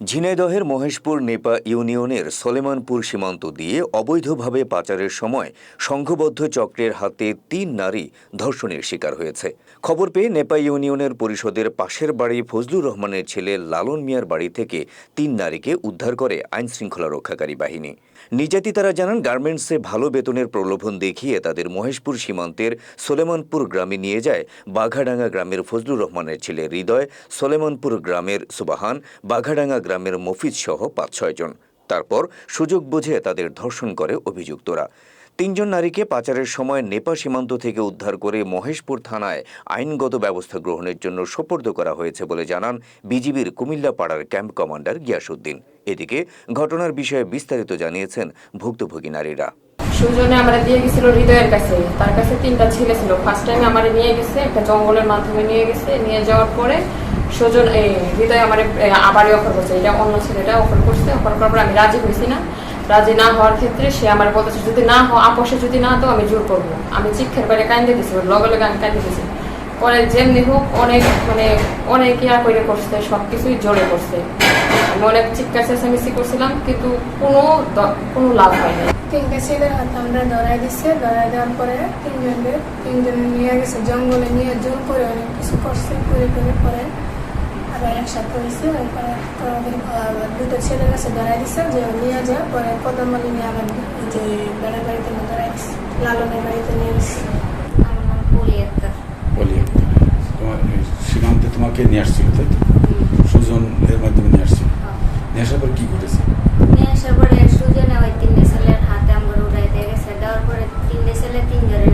ঝিনাইদহের মহেশপুর নেপা ইউনিয়নের সলেমানপুর সীমান্ত দিয়ে অবৈধভাবে পাচারের সময় সংঘবদ্ধ চক্রের হাতে ৩ নারী ধর্ষণের শিকার হয়েছে। খবর পেয়ে নেপা ইউনিয়নের পরিষদের পাশের বাড়ি ফজলুর রহমানের ছেলে লালন মিয়ার বাড়ি থেকে ৩ নারীকে উদ্ধার করে আইনশৃঙ্খলা রক্ষাকারী বাহিনী। নির্যাতিতারা জানান, গার্মেন্টসে ভালো বেতনের প্রলোভন দেখিয়ে তাদের মহেশপুর সীমান্তের সলেমানপুর গ্রামে নিয়ে যায় বাঘাডাঙ্গা গ্রামের ফজলুর রহমানের ছেলে হৃদয়, সলেমানপুর গ্রামের সুবাহান, বাঘাডাঙ্গা গ্রামের মফিজ সহ ৫-৬ জন। তারপর সুযোগ বুঝে তাদের ধর্ষণ করে অভিযুক্তরা। ৩ জন নারীকে পাচারের সময় নেপা সীমান্ত থেকে উদ্ধার করে মহেশপুর থানায় আইনগত ব্যবস্থা গ্রহণের জন্য সোপর্দ করা হয়েছে বলে জানান বিজিবির কুমিল্লা পাড়ার ক্যাম্প কমান্ডার গিয়াসউদ্দিন। এদিকে ঘটনার বিষয়ে বিস্তারিত জানিয়েছেন ভুক্তভোগী নারীরা। সুজনে আমরা দিয়ে গেছিল হৃদয়ের কাছে, তার কাছে 3টা ছেলে ছিল। ফার্স্ট টাইম আমার নিয়ে গেছে, একটা জঙ্গলের মাধ্যমে নিয়ে গেছে। নিয়ে যাওয়ার পরে সুজন হৃদয় আমার আবারই অফার করছে, এটা অন্য ছেলেটা অফার করছে। অফার করার পর আমি রাজি হয়েছি না। রাজি না হওয়ার ক্ষেত্রে সে আমার বলতেছে, যদি না হয় আপোষে যদি না তো আমি জোর করবো। আমি চিক্ষের বাইরে কান্দে দিছি, লগে লগে আমি কান্দে দিছি। পরে যেমনি হোক অনেক ইয়া করে করছে, সবকিছুই জোরে করছে। আমি অনেক চিৎকার চেঁচামেচি করছিলাম, কিন্তু কোনো লাভ হয়নি। 3টা ছেলের হাতে আমরা ধরাই দিচ্ছে। ধরাই দেওয়ার পরে তিনজনে নিয়ে গেছে জঙ্গলে, নিয়ে জোর করে অনেক কিছু করছে। পরে আবার একসাথে হয়েছে। আবার 2টা ছেলের কাছে ধরাই দিচ্ছে যে নিয়ে যায়। পরে কদমালি নিয়ে আবার যে বেড়ার বাড়িতে ধরাই দিচ্ছে, লালনের বাড়িতে নিয়ে গেছে। আমার নাম পলিয়াক্কা। তোমার সীমান্তে তোমাকে নিয়ে আসছিল, তাই তো? সুজন এর মাধ্যমে নিয়ে আসছিল। নিয়ে আসার পর কি ঘটেছে? নিয়ে আসার পরে সুজনে ওই 3টে ছেলের হাতে আমরা উড়াই দিয়ে গেছে। দেওয়ার পরে 3টে ছেলে 3 জনে